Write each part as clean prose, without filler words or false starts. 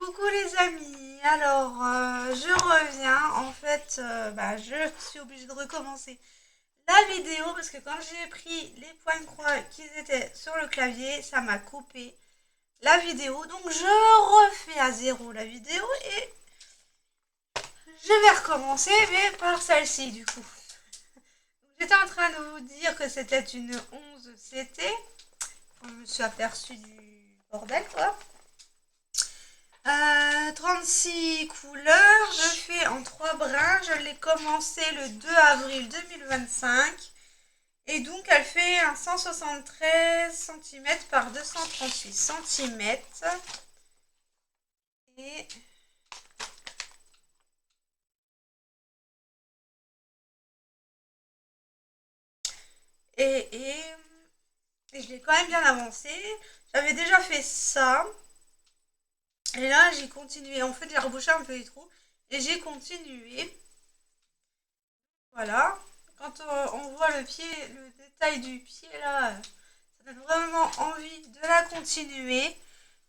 Coucou les amis, alors je reviens, en fait je suis obligée de recommencer la vidéo parce que quand j'ai pris les points de croix qui étaient sur le clavier, ça m'a coupé la vidéo, donc je refais à zéro la vidéo et je vais recommencer mais par celle-ci du coup. J'étais en train de vous dire que c'était une 11 CT, je me suis aperçue du bordel quoi. 36 couleurs, je fais en 3 brins, je l'ai commencé le 2 avril 2025 et donc elle fait un 173 cm par 238 cm et et, et, et je l'ai quand même bien avancé. J'avais déjà fait ça et là j'ai continué, en fait j'ai rebouché un peu les trous et j'ai continué. Voilà, quand on voit le pied, le détail du pied là, ça donne vraiment envie de la continuer.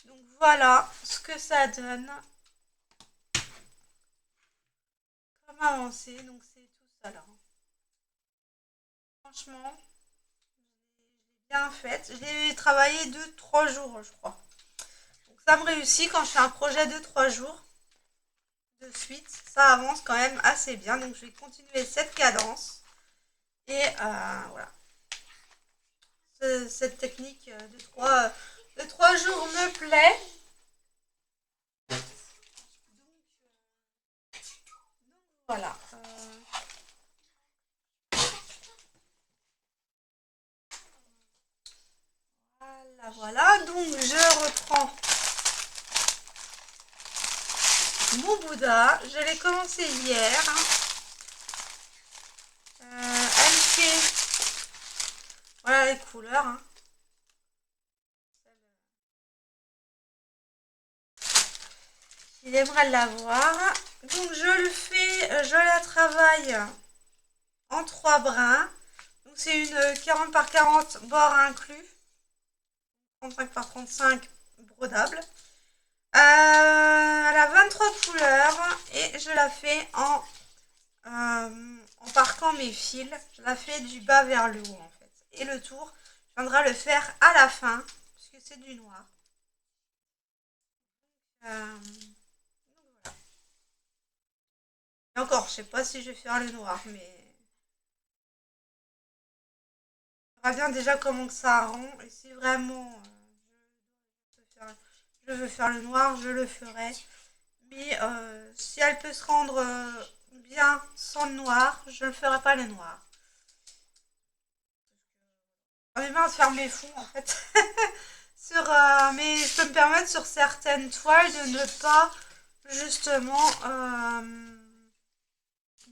Donc voilà ce que ça donne comme avancée. Donc c'est tout ça là. Franchement, bien faite. Je l'ai travaillé 2-3 jours, je crois. Donc ça me réussit quand je fais un projet de 3 jours de suite. Ça avance quand même assez bien. Donc je vais continuer cette cadence. Et voilà. Cette technique de trois jours me plaît. Voilà. Voilà. Donc je reprends mon Bouddha. Je l'ai commencé hier. Elle fait... Voilà les couleurs. Il aimerait l'avoir. Donc je le fais, je la travaille en 3 brins. Donc c'est une 40 par 40 bord inclus. 35 par 35 brodable. Elle a 23 couleurs et je la fais en parquant mes fils. Je la fais du bas vers le haut en fait. Et le tour, je viendrai le faire à la fin puisque c'est du noir. Euh, et encore, je sais pas si je vais faire le noir, mais on verra bien déjà comment que ça rend. Et si vraiment je veux faire le noir, je le ferai. Mais si elle peut se rendre bien sans le noir, je ne ferai pas le noir. J'en ai marre de faire mes fonds en fait. Mais je peux me permettre sur certaines toiles de ne pas justement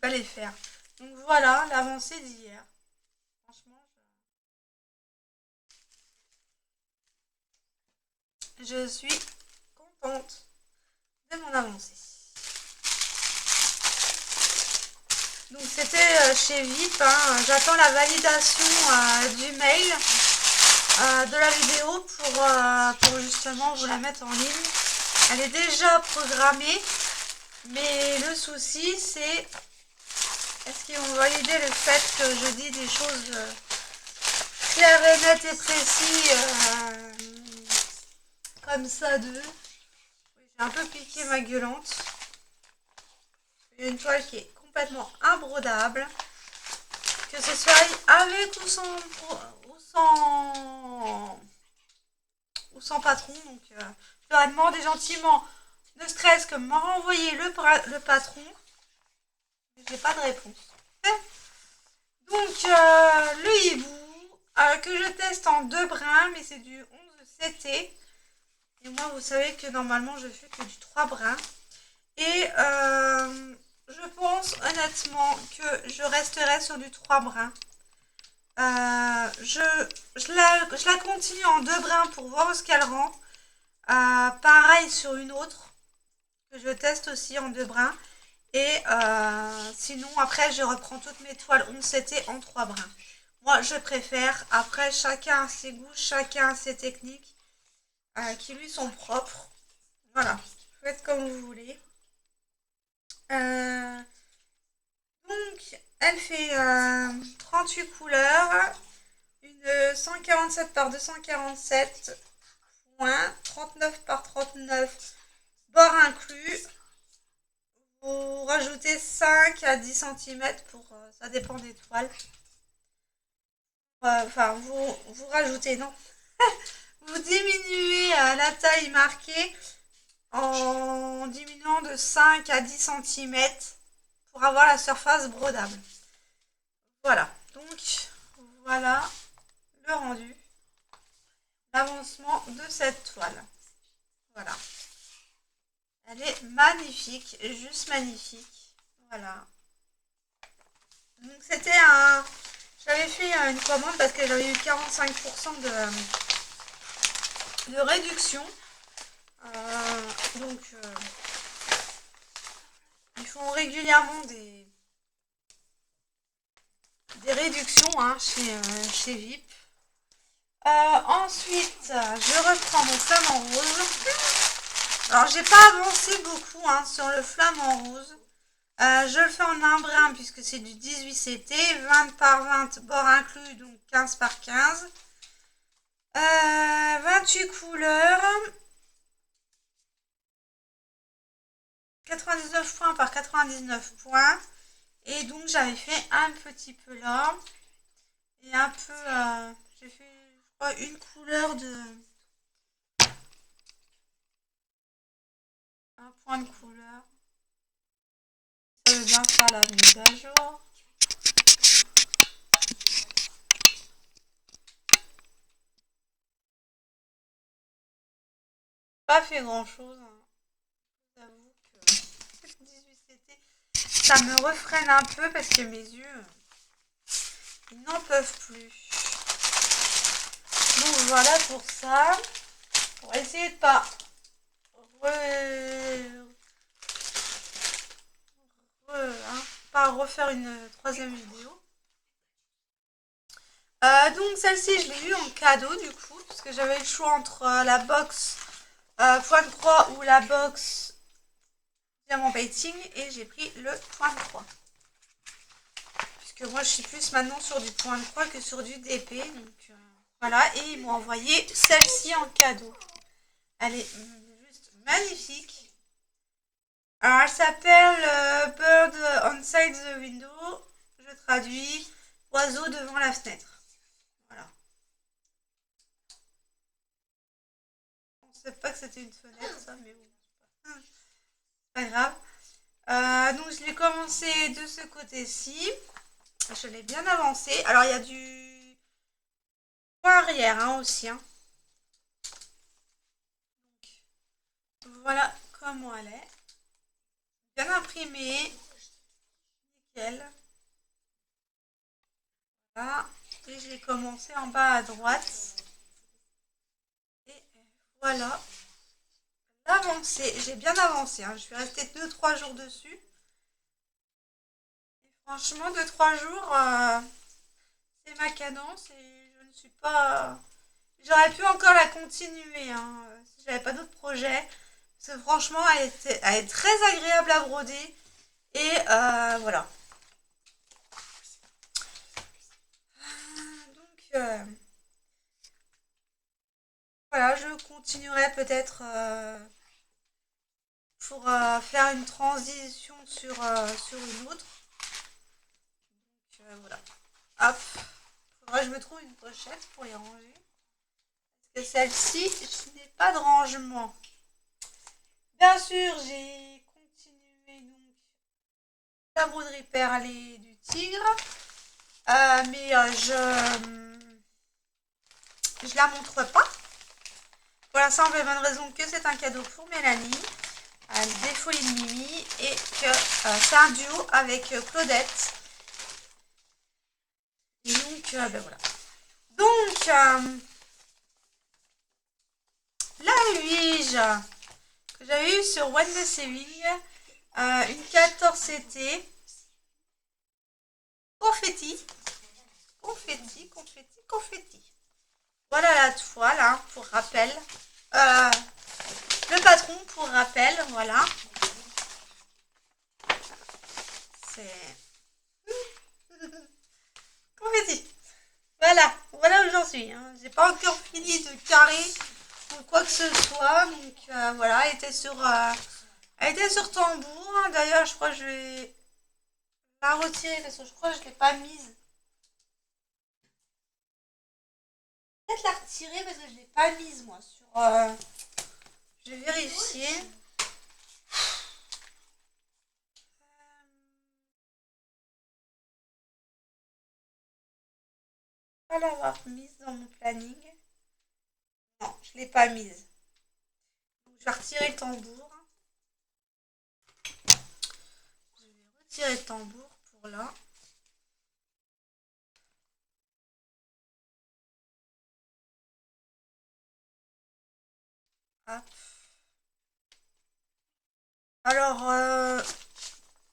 les faire. Donc voilà l'avancée d'hier. Franchement, je suis contente de mon avancée. Donc c'était chez VIP, hein. J'attends la validation du mail de la vidéo pour justement vous la mettre en ligne. Elle est déjà programmée, mais le souci c'est est-ce qu'ils vont valider le fait que je dis des choses claires et nettes et précises comme ça de... J'ai un peu piqué ma gueulante. Il y a une toile qui est complètement imbrodable. Que ce soit avec ou sans patron. Donc je leur ai demandé gentiment, ne serait-ce que m'a renvoyé le patron. Mais j'ai pas de réponse. Donc le hibou que je teste en 2 brins, mais c'est du 11 CT. Et moi vous savez que normalement je fais que du 3 brins. Et je pense honnêtement que je resterai sur du 3 brins. Je la continue en 2 brins pour voir ce qu'elle rend. Pareil sur une autre que je teste aussi en 2 brins. Et sinon après je reprends toutes mes toiles 11 CT en 3 brins. Moi je préfère. Après chacun a ses goûts, chacun a ses techniques qui lui sont propres. Voilà. faites comme vous voulez. Donc, elle fait 38 couleurs, une 147 par 247 points, 39 par 39 bord inclus. Vous rajoutez 5 à 10 cm pour, ça dépend des toiles. Enfin, vous rajoutez, non. Vous diminuez la taille marquée en diminuant de 5 à 10 cm pour avoir la surface brodable. Voilà, donc voilà le rendu, l'avancement de cette toile. Voilà. Elle est magnifique, juste magnifique. Voilà. Donc c'était un... J'avais fait une commande parce que j'avais eu 45% de réduction. Donc ils font régulièrement des réductions hein, chez VIP. Ensuite, je reprends mon flamant rose. Alors, j'ai pas avancé beaucoup hein, sur le flamant rose. Je le fais en un brin puisque c'est du 18 CT, 20 par 20 bord inclus, donc 15 par 15. 28 couleurs. 99 points par 99 points. Et donc, j'avais fait un petit peu là. Et un peu... j'ai fait, je crois, une couleur de... un point de couleur. Ça veut bien faire la mise à jour. Pas fait grand chose. Hein. J'avoue que 18 CT, ça me refreine un peu parce que mes yeux, ils n'en peuvent plus. Donc voilà pour ça. On va essayer de pas refaire une troisième vidéo. Donc celle-ci, je l'ai eu en cadeau du coup, parce que j'avais le choix entre la box point de croix ou la box diamant painting, et j'ai pris le point de croix. Puisque moi je suis plus maintenant sur du point de croix que sur du DP, donc voilà, et ils m'ont envoyé celle-ci en cadeau. Elle est juste magnifique. Alors elle s'appelle Bird Outside the Window, je traduis, oiseau devant la fenêtre. Voilà. On ne sait pas que c'était une fenêtre ça, mais bon, c'est pas grave. Donc je l'ai commencé de ce côté-ci. Je l'ai bien avancé. Alors il y a du point arrière hein, aussi. Hein. Donc, voilà comment elle est. Bien imprimée. Nickel. Voilà. Et je l'ai commencé en bas à droite. Et voilà. L'avancée. J'ai bien avancé. Hein. Je suis restée 2-3 jours dessus. Et franchement, 2-3 jours, c'est ma cadence. Et je ne suis pas... J'aurais pu encore la continuer hein, si j'avais pas d'autres projets. Parce que franchement, elle est très agréable à broder. Et voilà. Donc, voilà, je continuerai peut-être pour faire une transition sur une autre. Donc, voilà. Hop. Faudra que je me trouve une pochette pour y ranger. Parce que celle-ci, je n'ai pas de rangement. Bien sûr, j'ai continué donc la broderie perlée du tigre. Mais je la montre pas. Pour la simple et bonne raison que c'est un cadeau pour Mélanie, des Folies de Mimi, et que c'est un duo avec Claudette. Et donc, ben voilà. Donc, la huige que j'avais eu sur One Day Saving, une 14 CT, confetti, confetti, confetti, confetti. Voilà la toile, hein, pour rappel. Le patron pour rappel, voilà. C'est... Confetti. Voilà où j'en suis. Hein. J'ai pas encore fini de carrer ou quoi que ce soit. Donc voilà, elle était sur tambour. Hein. D'ailleurs, je crois que je vais la retirer parce que je crois que je l'ai pas mise. Peut-être la retirer parce que je l'ai pas mise moi sur. Je vais vérifier. Pas l'avoir mise dans mon planning. Non, je l'ai pas mise. Donc, je vais retirer le tambour. Je vais retirer le tambour pour là. Hop. Alors,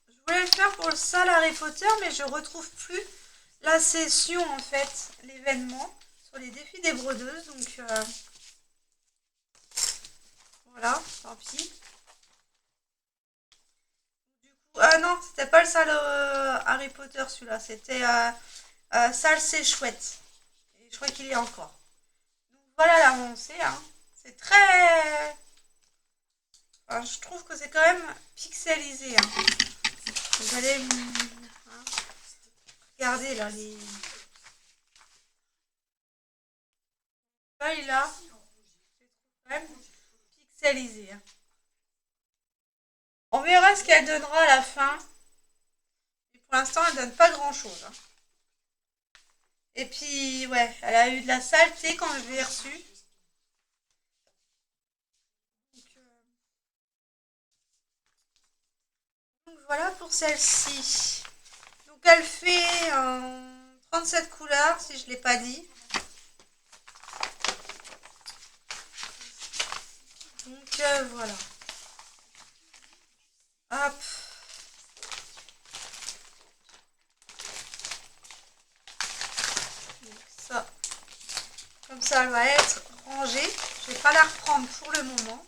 je voulais le faire pour le salle Harry Potter, mais je retrouve plus la session en fait, l'événement sur les défis des brodeuses. Donc voilà, tant pis. Du coup, non, c'était pas le salle Harry Potter celui-là, c'était salle C'est Chouette. Et je crois qu'il y est encore. Donc voilà l'avancée. Hein. C'est très. Enfin, je trouve que c'est quand même pixelisé. Hein. Vous allez hein, regarder là les feuilles là. C'est quand même pixelisé. Hein. On verra ce qu'elle donnera à la fin. Et pour l'instant, elle donne pas grand chose. Hein. Et puis, ouais, elle a eu de la saleté quand je l'ai reçue. Donc voilà pour celle-ci. Donc elle fait 37 couleurs, si je ne l'ai pas dit. Donc voilà. Hop. Donc ça. Comme ça, elle va être rangée. Je ne vais pas la reprendre pour le moment.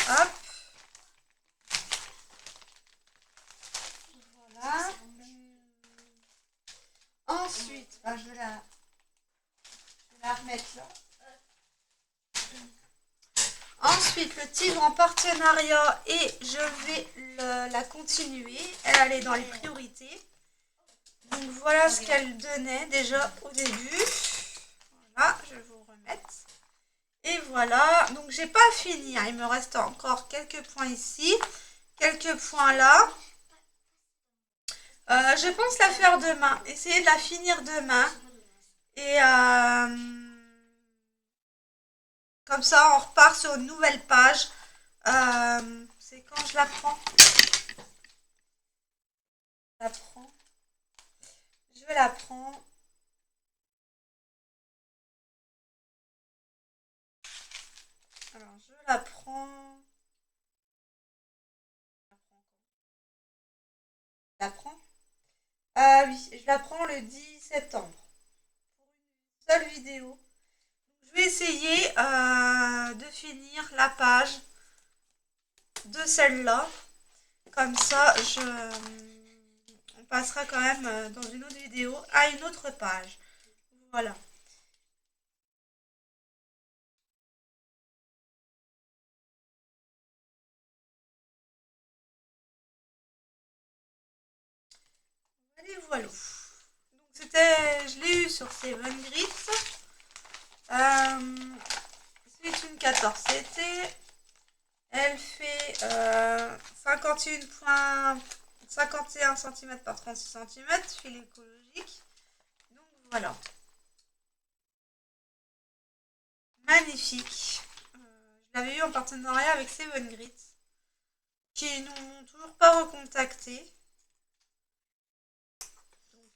Hop. Voilà. Ensuite, je vais la remettre là. Ensuite, le tigre en partenariat et je vais la continuer. Elle est dans les priorités. Donc voilà ce qu'elle donnait déjà au début. Voilà, je vais vous remettre. Et voilà, donc j'ai pas fini. Hein. Il me reste encore quelques points ici, quelques points là. Je pense la faire demain. Essayer de la finir demain. Et comme ça, on repart sur une nouvelle page. C'est quand je la prends. Je vais la prendre. Alors, je la prends. Je la prends. Ah oui, je la prends le 10 septembre. Pour une seule vidéo. Je vais essayer de finir la page de celle-là. Comme ça, on passera quand même dans une autre vidéo à une autre page. Voilà. Allez, voilà. Donc je l'ai eu sur Seven Grit. C'est une 14 CT. Elle fait 51 cm par 36 cm, fil écologique. Donc voilà. Magnifique. Je l'avais eu en partenariat avec Seven Grit, qui nous m'ont toujours pas recontacté. Donc,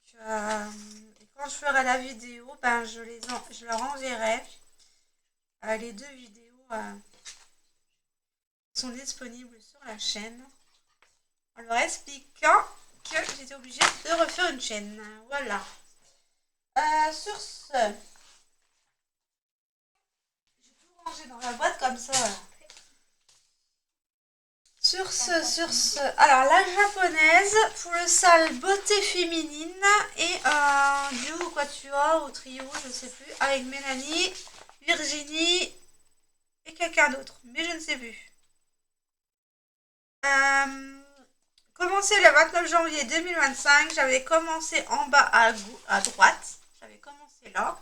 quand je ferai la vidéo, je leur enverrai les deux vidéos sont disponibles sur la chaîne en leur expliquant que j'étais obligée de refaire une chaîne. Voilà. Sur ce, ranger dans la boîte comme ça. Voilà. Sur ce. Alors, la japonaise, pour le sale beauté féminine et un duo ou quatuor ou trio, je sais plus, avec Mélanie, Virginie et quelqu'un d'autre, mais je ne sais plus. Commencé le 29 janvier 2025, j'avais commencé en bas à droite, j'avais commencé là,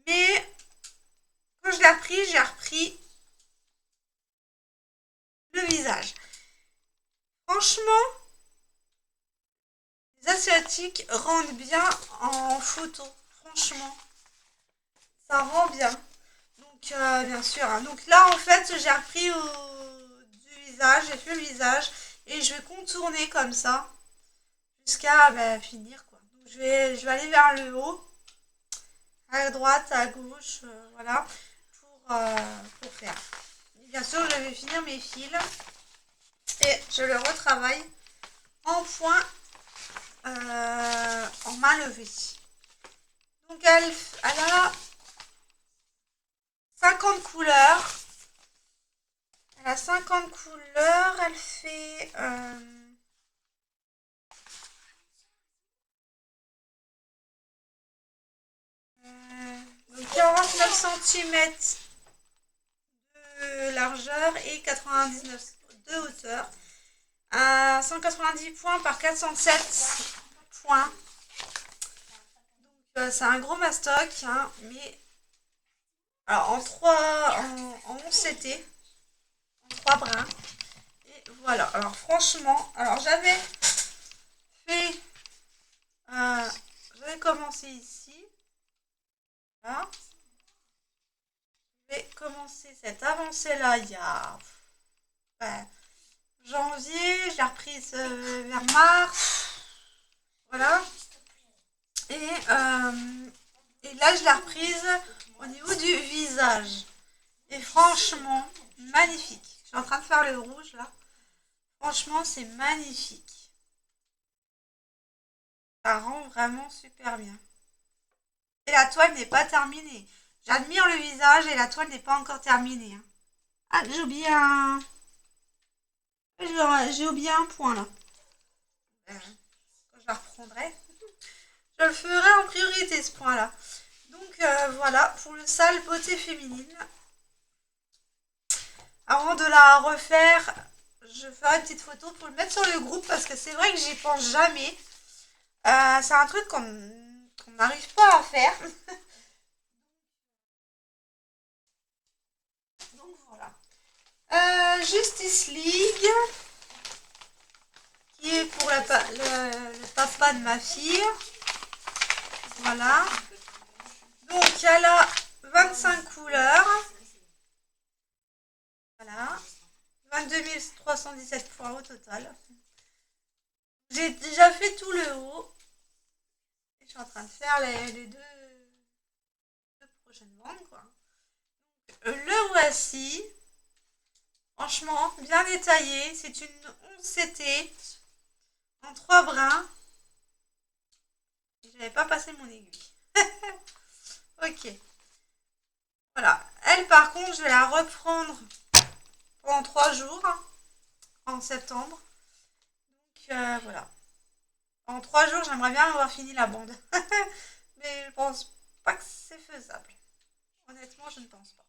mais quand je l'ai repris, j'ai repris le visage. Franchement, les Asiatiques rendent bien en photo. Franchement, ça rend bien. Donc, bien sûr. Hein. Donc là, en fait, j'ai repris du visage. J'ai fait le visage. Et je vais contourner comme ça. Jusqu'à finir, quoi. Donc, je vais aller vers le haut. À droite, à gauche. Voilà. Pour faire. Et bien sûr, je vais finir mes fils. Et je le retravaille en point en main levée. Donc elle a 50 couleurs. Elle a 50 couleurs. Elle fait 49 cm de largeur et 99 de hauteur. 190 points par 407 points. Donc c'est un gros mastoc, hein, mais alors en 11 CT, en 3 brins. Et voilà. Alors franchement, alors j'avais fait, j'avais commencé ici. Voilà. J'ai commencé cette avancée là il y a janvier, je l'ai reprise vers mars. Voilà. Et là, je l'ai reprise au niveau du visage. Et franchement, magnifique. Je suis en train de faire le rouge là. Franchement, c'est magnifique. Ça rend vraiment super bien. Et la toile n'est pas terminée. J'admire le visage et la toile n'est pas encore terminée. Hein. Ah, j'ai oublié un... J'ai oublié un point là. Quand je la reprendrai. Je le ferai en priorité ce point là. Donc voilà, pour le sale beauté féminine. Avant de la refaire, je ferai une petite photo pour le mettre sur le groupe parce que c'est vrai que j'y pense jamais. C'est un truc qu'on n'arrive pas à faire. Donc voilà. Justice League, qui est pour le papa de ma fille. Voilà. Donc elle a 25 couleurs. Voilà. 22 317 points au total. J'ai déjà fait tout le haut. Et je suis en train de faire les deux prochaines bandes, quoi. Le voici. Franchement, bien détaillé. C'est une 11 CT en 3 brins. Je n'avais pas passé mon aiguille. Ok. Voilà. Elle, par contre, je vais la reprendre pendant 3 jours en septembre. Donc, voilà. En 3 jours, j'aimerais bien avoir fini la bande. Mais je pense pas que c'est faisable. Honnêtement, je ne pense pas.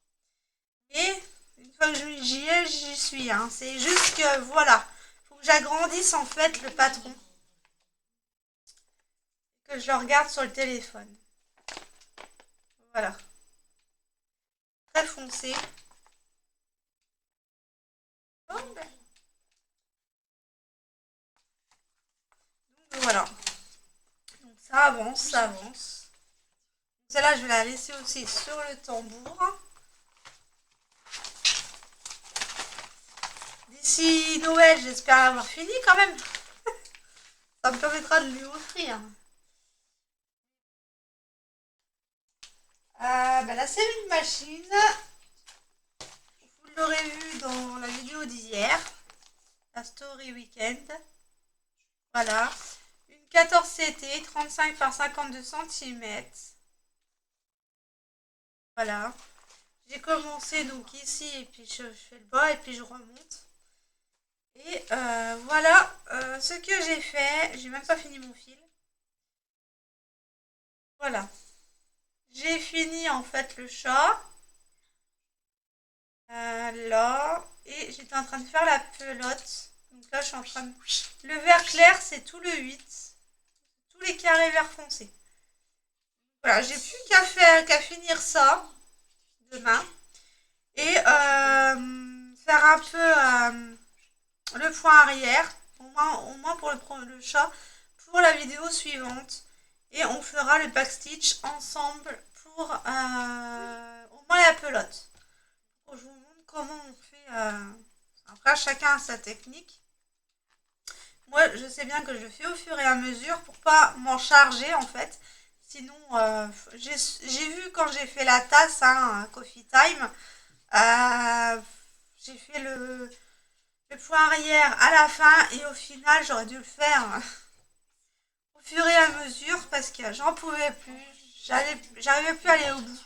Et une fois que j'y suis. Hein. C'est juste que, voilà. Faut que j'agrandisse, en fait, le patron. Que je le regarde sur le téléphone. Voilà. Très foncé. Oh, ben. Donc, voilà. Donc ça avance, ça avance. Celle-là, je vais la laisser aussi sur le tambour. D'ici Noël, j'espère l'avoir fini quand même. Ça me permettra de lui offrir. La sewing machine, vous l'aurez vu dans la vidéo d'hier, la story weekend. Voilà, une 14 CT, 35 par 52 cm. Voilà, J'ai commencé donc ici et puis je fais le bas et puis je remonte. Et voilà ce que j'ai fait. J'ai même pas fini mon fil. Voilà. J'ai fini en fait le chat. Là. Et j'étais en train de faire la pelote. Donc là je suis en train de... Le vert clair c'est tout le 8. Tous les carrés vert foncé. Voilà, j'ai plus qu'à finir ça demain. Et faire un peu le point arrière. Au moins pour le chat. Pour la vidéo suivante. Et on fera le backstitch ensemble pour au moins la pelote. Je vous montre comment on fait. Après, chacun a sa technique. Moi, je sais bien que je le fais au fur et à mesure pour pas m'en charger en fait. Sinon, j'ai vu quand j'ai fait la tasse, hein, Coffee Time, j'ai fait le point arrière à la fin et au final, j'aurais dû le faire au fur et à mesure parce que j'en pouvais plus. J'arrivais plus à aller au bout.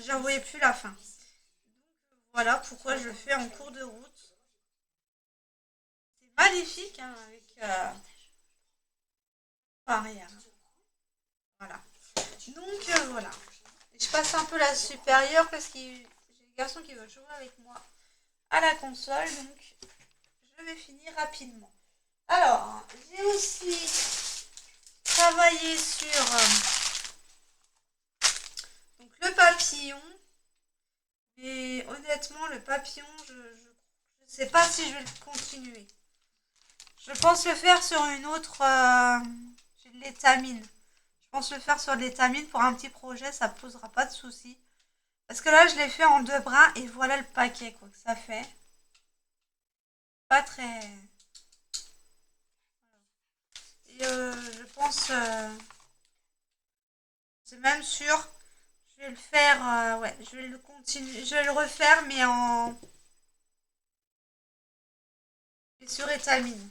J'en voyais plus la fin. Voilà pourquoi je le fais en cours de route. C'est magnifique hein, avec arrière. Voilà. Donc voilà. Je passe un peu la supérieure parce que j'ai des garçons qui veulent jouer avec moi à la console. Donc je vais finir rapidement. Alors, j'ai aussi travaillé sur donc le papillon. Et honnêtement, le papillon, je ne sais pas si je vais le continuer. Je pense le faire sur une autre... j'ai de l'étamine. Je pense le faire sur de l'étamine pour un petit projet, ça ne posera pas de soucis. Parce que là, je l'ai fait en 2 brins et voilà le paquet quoi que ça fait. Pas très... Et je pense... c'est même sûr. Je vais le faire... ouais, je vais le continuer. Je vais le refaire mais en... et sur étamine.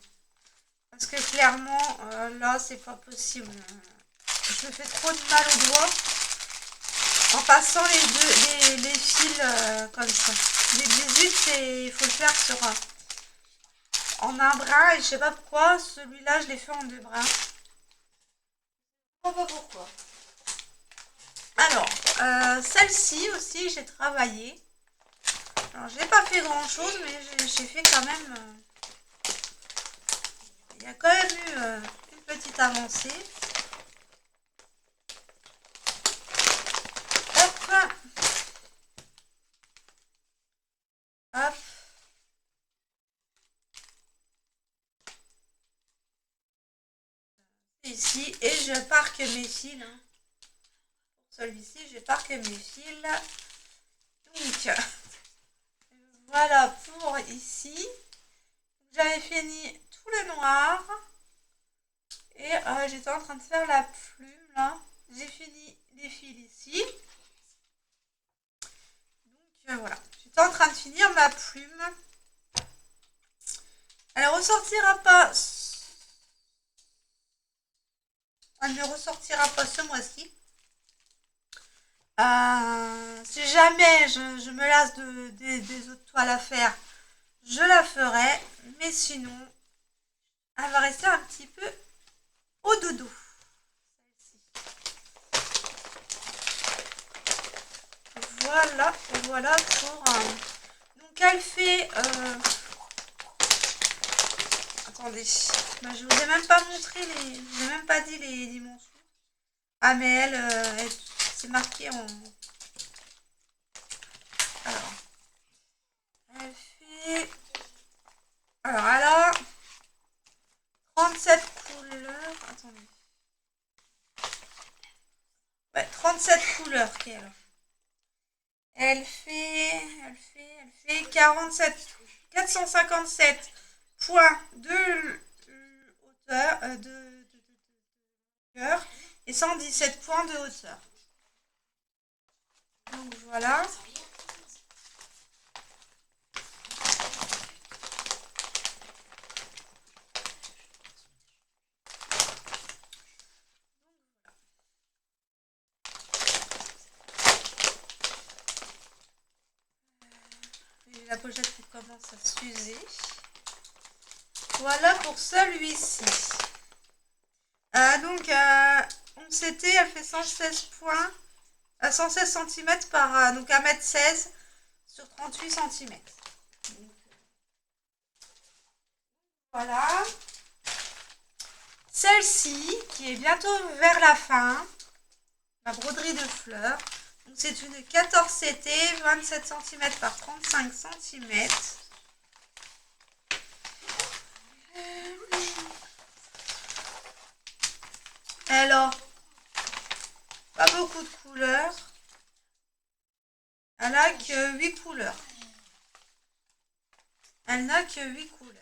Parce que clairement, là, c'est pas possible. Je me fais trop de mal aux doigts en passant les fils comme ça. Les 18, il faut le faire sur en un brin et je sais pas pourquoi. Celui-là, je l'ai fait en 2 brins. Je sais pas pourquoi. Alors, celle-ci aussi, j'ai travaillé. Alors, j'ai pas fait grand-chose, mais j'ai fait quand même... il y a quand même eu une petite avancée. Hop. Hop. Ici, et je parque mes fils. Hein. Pour celui-ci, je parque mes fils. Donc, voilà pour ici. J'avais fini tout le noir. Et j'étais en train de faire la plume là. J'ai fini les fils ici. Donc voilà. J'étais en train de finir ma plume. Elle ne ressortira pas. Elle ne ressortira pas ce mois-ci. Si jamais je me lasse des autres toiles à faire, je la ferai. Mais sinon, elle va rester un petit peu au dodo. Voilà, voilà pour... donc elle fait... attendez, bah, je vous ai même pas montré les... Je vous ai même pas dit les dimensions. Ah mais elle c'est marqué en... Alors, elle fait... Alors elle a 37 couleurs... Attendez. Ouais, 37 couleurs qu'elle. Elle fait 457 points de hauteur, de longueur et 117 points de hauteur. Donc voilà. la pochette qui commence à s'user. Voilà pour celui-ci. Donc, on s'était, elle fait 116 points, 116 cm par donc 1m16 sur 38 cm. Donc, voilà. Celle-ci, qui est bientôt vers la fin, ma broderie de fleurs. C'est une 14 CT, 27 cm par 35 cm. Alors, pas beaucoup de couleurs. Elle n'a que 8 couleurs. Elle n'a que 8 couleurs.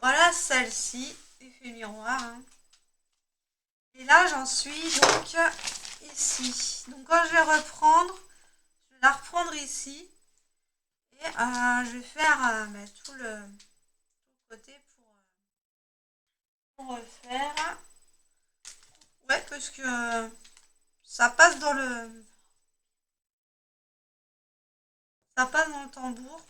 Voilà celle-ci, effet miroir. Hein. Et là, j'en suis donc ici. Donc quand je vais reprendre, je vais la reprendre ici. Et je vais faire tout le côté pour refaire. Ouais, parce que ça passe dans le... Ça passe dans le tambour.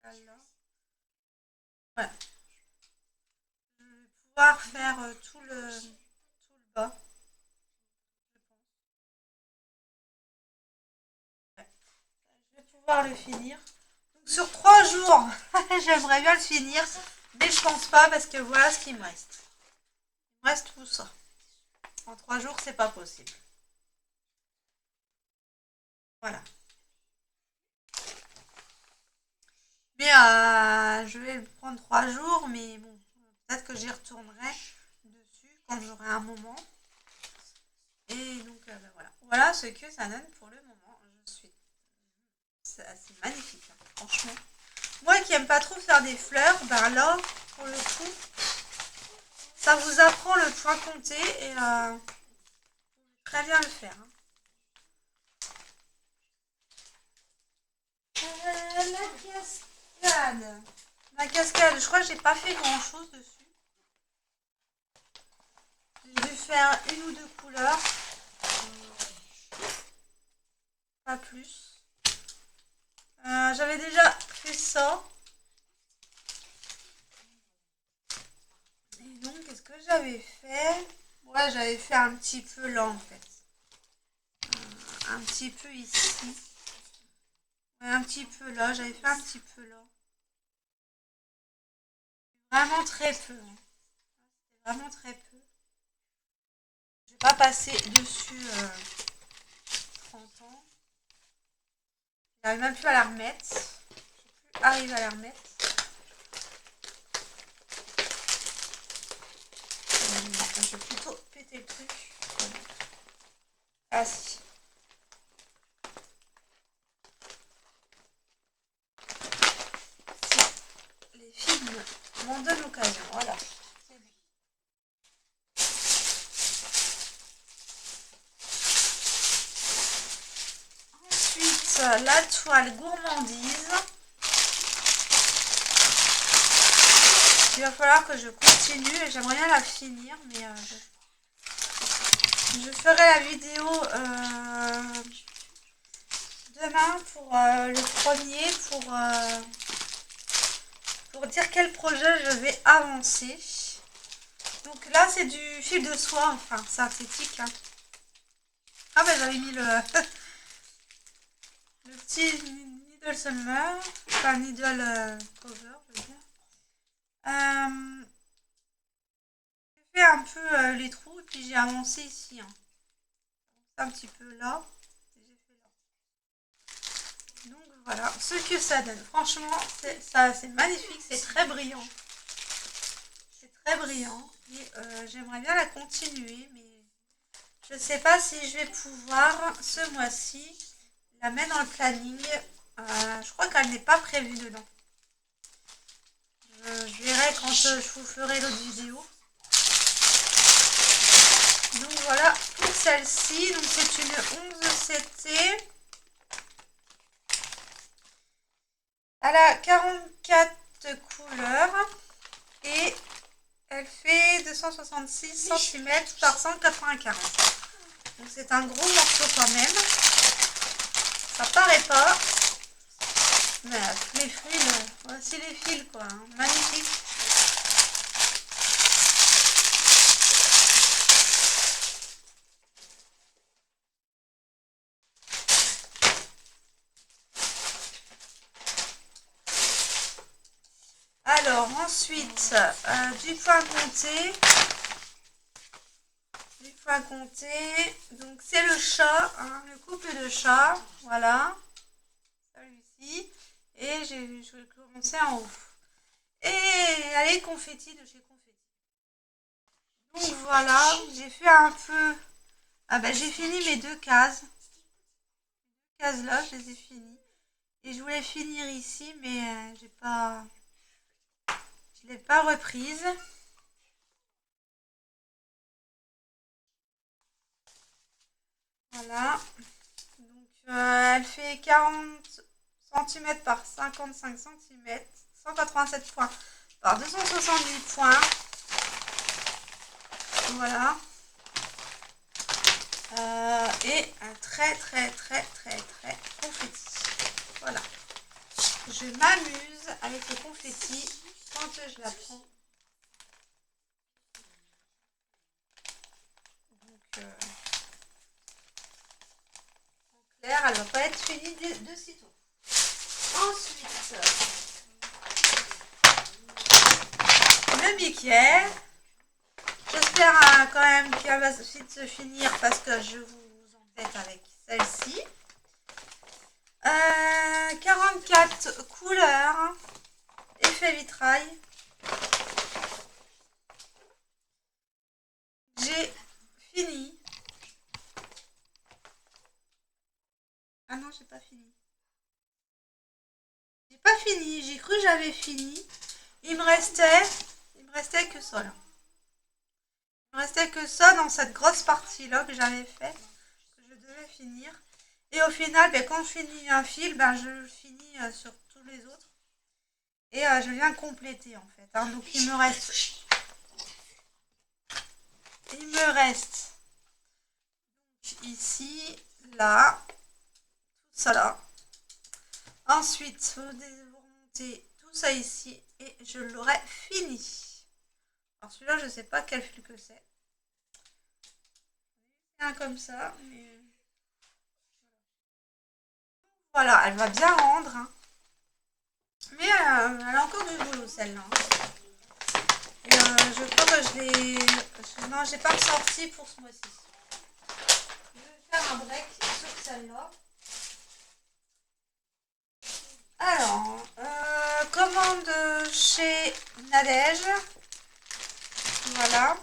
Alors, ouais. Je vais pouvoir faire tout le bas. Ouais. Je vais pouvoir le finir. Donc, sur 3 jours, j'aimerais bien le finir. Mais je pense pas parce que voilà ce qu'il me reste. Il me reste tout ça. En 3 jours, c'est pas possible. Voilà. Mais je vais le prendre 3 jours, mais bon, peut-être que j'y retournerai dessus quand j'aurai un moment. Et donc voilà. Voilà ce que ça donne pour le moment. C'est assez magnifique, hein, franchement. Moi qui aime pas trop faire des fleurs, ben là, pour le coup, ça vous apprend le point compté et vous pouvez très bien le faire. Hein. La cascade. La cascade, je crois que j'ai pas fait grand chose dessus. J'ai dû faire une ou deux couleurs. Pas plus. J'avais déjà fait ça. Et donc, qu'est-ce que j'avais fait? Ouais, j'avais fait un petit peu là, en fait. Un petit peu ici. Ouais, un petit peu là. J'avais fait un petit peu là. Vraiment très peu. Hein. Vraiment très peu. Je vais pas passer dessus 30 ans. J'arrive même plus à la remettre. Je sais plus arriver à la remettre. Je vais plutôt péter le truc. Ah si. Si les films m'en donnent l'occasion. Voilà. Ensuite, la toile gourmandise. Il va falloir que je continue et j'aimerais bien la finir, mais je ferai la vidéo demain pour le premier, pour dire quel projet je vais avancer. Donc là, c'est du fil de soie, enfin synthétique. Hein. Ah ben j'avais mis le petit needle summer, enfin needle cover, je veux dire. J'ai fait un peu les trous et puis j'ai avancé ici. Hein. Un petit peu là. Et j'ai fait là. Donc voilà ce que ça donne. Franchement, c'est magnifique, c'est très brillant. C'est très brillant. Et j'aimerais bien la continuer, mais je ne sais pas si je vais pouvoir ce mois-ci la mettre dans le planning. Je crois qu'elle n'est pas prévue dedans. Je verrai quand je vous ferai l'autre vidéo. Donc voilà pour celle-ci. Donc c'est une 11 CT. Elle a 44 couleurs et elle fait 266 cm par 195. Donc c'est un gros morceau quand même. Ça paraît pas. Mais les fils, voici les fils quoi, hein. Magnifique. Alors ensuite, du point compté. Du point compté. Donc c'est le chat, hein, le couple de chats. Voilà. Celui-ci. Et je vais commencer en haut. Et allez, confetti de chez Confetti. Donc voilà, j'ai fait un peu. Ah ben j'ai fini mes 2 cases. Les 2 cases là, je les ai finies. Et je voulais finir ici, mais j'ai pas. Je l'ai pas reprise. Voilà. Donc elle fait 40 cm par 55 cm. 187 points par 270 points. Voilà. Et un très confetti. Voilà. Je m'amuse avec le confetti quand je la prends. Donc, en clair, elle va pas être finie de sitôt. Ensuite, le Mickey. J'espère quand même qu'elle va vite se finir parce que je vous embête avec celle-ci. 44 couleurs, effet vitrail. J'ai fini. Ah non, j'ai pas fini. J'ai pas fini. J'ai cru que j'avais fini. Il me restait que ça là. Il me restait que ça dans cette grosse partie là que j'avais fait, que je devais finir. Et au final, ben, quand je finis un fil, ben, je le finis sur tous les autres. Et je viens compléter en fait. Hein. Donc il me reste ici, là, tout ça là. Ensuite, vous remontez tout ça ici et je l'aurai fini. Alors celui-là, je ne sais pas quel fil que c'est. Un comme ça, mais voilà, elle va bien rendre. Hein. Mais elle a encore du boulot celle-là. Et je crois que je l'ai. Non, j'ai pas ressorti pour ce mois-ci. Je vais faire un break sur celle-là. Alors, commande chez Nadège. Voilà.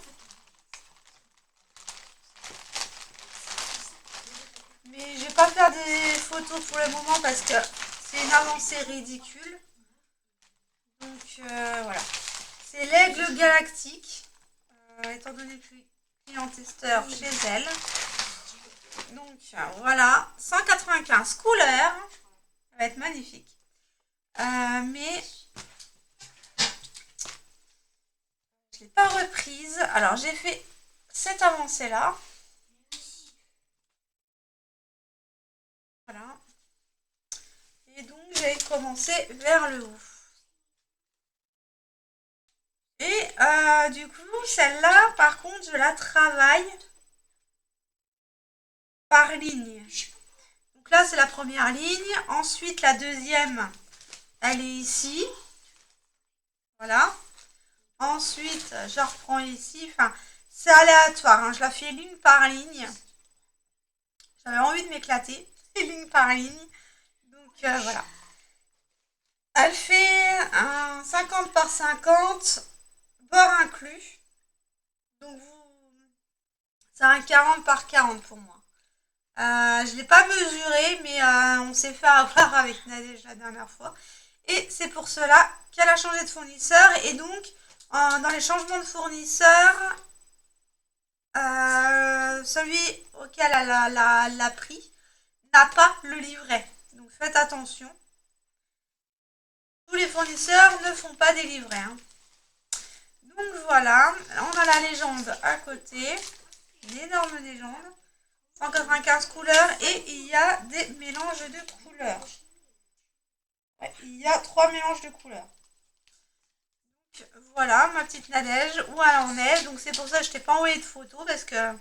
Mais je vais pas faire des photos pour le moment parce que c'est une avancée ridicule. Donc voilà. C'est l'aigle galactique. Étant donné que je suis client testeur chez elle. Donc voilà. 195 couleurs. Ça va être magnifique. Mais je l'ai pas reprise. Alors j'ai fait cette avancée là. Voilà. Et donc j'ai commencé vers le haut. Et du coup celle-là par contre je la travaille par ligne. Donc là c'est la première ligne. Ensuite la deuxième elle est ici. Voilà. Ensuite je reprends ici. Enfin c'est aléatoire. Hein. Je la fais ligne par ligne. J'avais envie de m'éclater. Ligne par ligne. Donc voilà. Elle fait un 50 par 50, bord inclus. Donc c'est un 40 par 40 pour moi. Je ne l'ai pas mesuré, mais on s'est fait avoir avec Nadège la dernière fois. Et c'est pour cela qu'elle a changé de fournisseur. Et donc, dans les changements de fournisseur, celui auquel elle a pris n'a pas le livret. Donc faites attention. Tous les fournisseurs ne font pas des livrets. Hein. Donc voilà, on a la légende à côté. Une énorme légende. 195 couleurs et il y a des mélanges de couleurs. Ouais, il y a 3 mélanges de couleurs. Donc, voilà ma petite Nadège, où elle en est. Donc c'est pour ça que je t'ai pas envoyé de photos parce que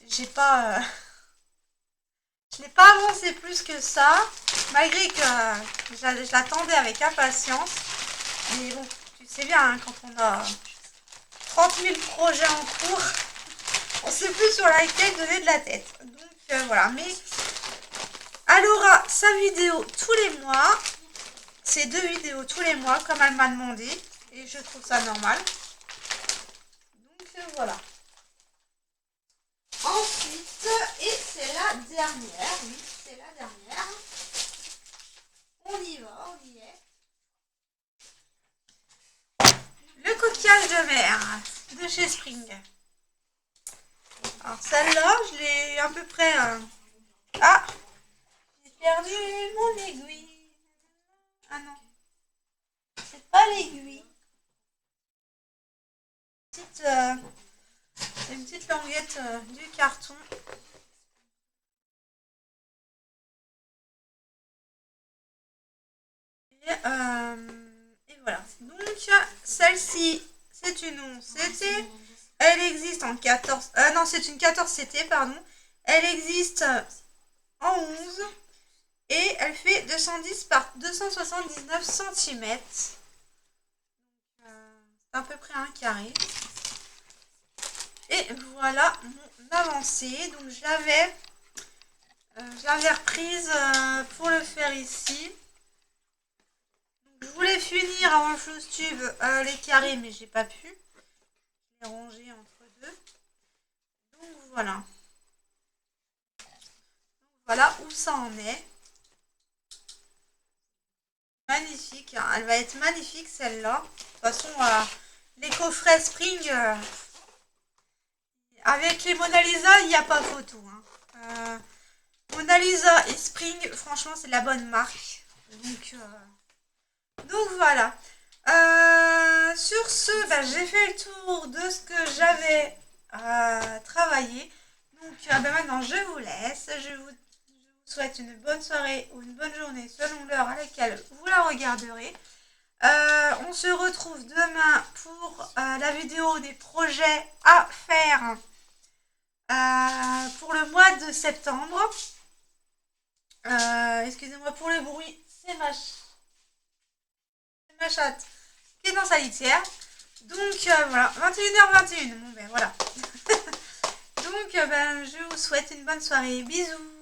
j'ai pas... je n'ai pas avancé plus que ça, malgré que je l'attendais avec impatience. Mais bon, tu sais bien, hein, quand on a 30 000 projets en cours, on sait plus sur laquelle donner de la tête. Donc voilà, mais elle aura sa vidéo tous les mois, ses 2 vidéos tous les mois, comme elle m'a demandé, et je trouve ça normal. Donc voilà. Ensuite, et c'est la dernière, oui, c'est la dernière. On y va, on y est. Le coquillage de mer de chez Spring. Alors celle-là, je l'ai à peu près... Ah, j'ai perdu mon aiguille. Ah non, c'est pas l'aiguille. C'est une petite languette du carton. Et voilà. Donc celle-ci, c'est une 11 CT. Elle existe en 14... non, c'est une 14 CT, pardon. Elle existe en 11. Et elle fait 210 par 279 cm. C'est à peu près un carré. Et voilà mon avancée. Donc je l'avais reprise pour le faire ici. Donc, je voulais finir avant le flouze tube les carrés, mais j'ai pas pu. Je l'ai rangé entre deux. Donc voilà. Voilà où ça en est. Magnifique, hein. Elle va être magnifique celle-là. De toute façon, les coffrets Spring, avec les Mona Lisa, il n'y a pas photo. Hein. Mona Lisa et Spring, franchement, c'est la bonne marque. Donc voilà. Sur ce, bah, j'ai fait le tour de ce que j'avais travaillé. Donc bah, maintenant, je vous laisse. Je vous souhaite une bonne soirée ou une bonne journée selon l'heure à laquelle vous la regarderez. On se retrouve demain pour la vidéo des projets à faire pour le mois de septembre. Excusez-moi pour le bruit, c'est ma chatte qui est dans sa litière. Donc voilà, 21h21. Bon ben voilà. Donc ben, je vous souhaite une bonne soirée. Bisous.